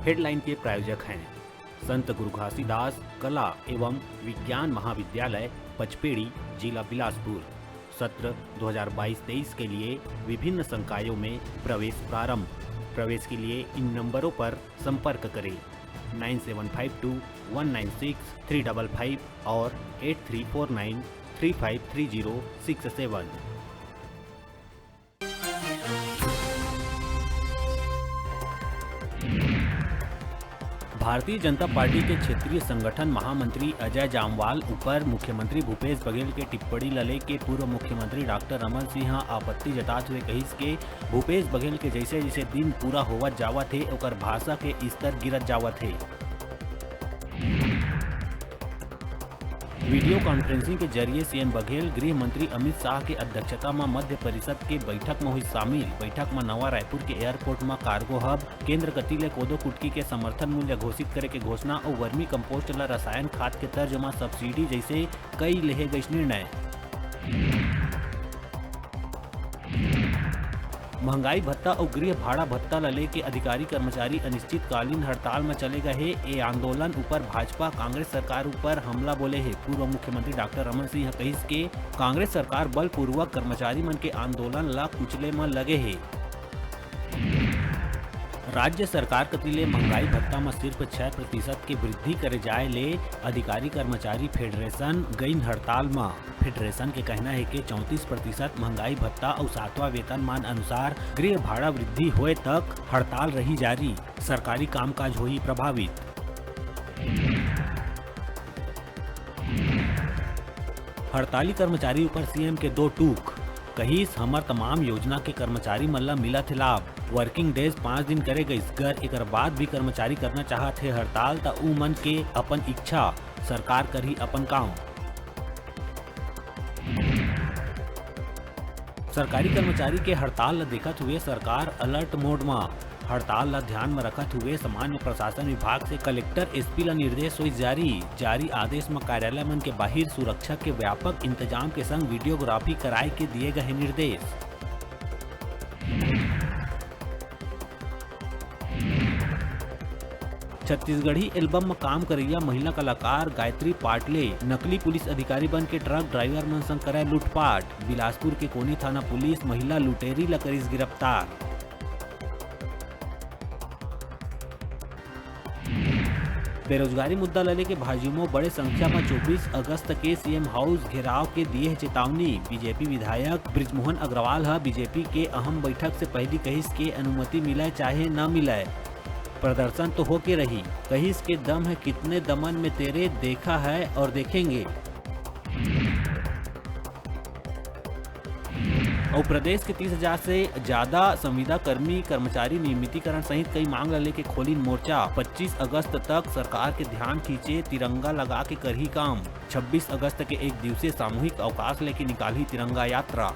Headline के प्रायोजक हैं संत गुरु घासीदास कला एवं विज्ञान महाविद्यालय पचपेड़ी, जिला बिलासपुर। सत्र 2022-23 के लिए विभिन्न संकायों में प्रवेश प्रारंभ। प्रवेश के लिए इन नंबरों पर संपर्क करें 9752196355 और 8349353067। भारतीय जनता पार्टी के क्षेत्रीय संगठन महामंत्री अजय जामवाल ऊपर मुख्यमंत्री भूपेश बघेल के टिप्पणी लले के पूर्व मुख्यमंत्री डॉक्टर रमन सिंह आपत्ति जतात हुए कहिस के भूपेश बघेल के जैसे जैसे दिन पूरा होवत जावत है ओकर भाषा के स्तर गिरत जावत है। वीडियो कॉन्फ्रेंसिंग के जरिए सीएम बघेल गृह मंत्री अमित शाह के अध्यक्षता में मध्य परिषद के बैठक में हुई शामिल। बैठक में नवा रायपुर के एयरपोर्ट में कार्गो हब, केंद्र गति ले कोदो कुटकी के समर्थन मूल्य घोषित करे के घोषणा और वर्मी कंपोस्ट ला रसायन खाद के तर्ज में सब्सिडी जैसे कई लेहे गए निर्णय। महंगाई भत्ता और गृह भाड़ा भत्ता लले के अधिकारी कर्मचारी अनिश्चितकालीन हड़ताल में चले गए। ये आंदोलन ऊपर भाजपा कांग्रेस सरकार ऊपर हमला बोले है। पूर्व मुख्यमंत्री डॉक्टर रमन सिंह कहिस के कांग्रेस सरकार बलपूर्वक कर्मचारी मन के आंदोलन ला कुचले में लगे है। राज्य सरकार कतिले महंगाई भत्ता में सिर्फ 6% के वृद्धि करे जाए ले अधिकारी कर्मचारी फेडरेशन गई हड़ताल में। फेडरेशन के कहना है कि 34% महंगाई भत्ता और 7वां वेतनमान अनुसार गृह भाड़ा वृद्धि होए तक हड़ताल रही जारी। सरकारी कामकाज हुई प्रभावित। हड़ताली कर्मचारी ऊपर सीएम के 2 टूक। कहिस हमर तमाम योजना के कर्मचारी मन ला मिलत है लाभ। वर्किंग डेज 5 दिन करे गई गर एक बाद भी कर्मचारी करना चाहत है हड़ताल त उ मन के अपन इच्छा, सरकार करी अपन काम। सरकारी कर्मचारी के हड़ताल ला देखत हुए सरकार अलर्ट मोड में। हड़ताल ला ध्यान में रखत हुए सामान्य प्रशासन विभाग से कलेक्टर एसपी ला निर्देश हुई जारी आदेश में कार्यालय मन के बाहर सुरक्षा के व्यापक इंतजाम के संग वीडियोग्राफी कराए के दिए गए निर्देश। छत्तीसगढ़ी एल्बम में काम करैया महिला कलाकार गायत्री पाटले नकली पुलिस अधिकारी बन के ट्रक ड्राइवर मन संग करे लूटपाट। बिलासपुर के कोनी थाना पुलिस महिला लुटेरी ला करिस गिरफ्तार। बेरोजगारी मुद्दा लले के भाजयुमो बड़े संख्या में 24 अगस्त के सीएम हाउस घेराव के दिए चेतावनी। बीजेपी विधायक बृजमोहन अग्रवाल बीजेपी के अहम बैठक से पहली कहिस के अनुमति मिले चाहे न मिले प्रदर्शन तो होके रही। कहिस के दम है कितने दमन में तेरे देखा है और देखेंगे। और प्रदेश के 30,000 से ज्यादा संविदा कर्मी कर्मचारी नियमितीकरण सहित कई मांग लेके खोली मोर्चा। 25 अगस्त तक सरकार के ध्यान खींचे तिरंगा लगा के करही काम। 26 अगस्त के एक दिवसीय सामूहिक अवकाश लेके निकाली तिरंगा यात्रा।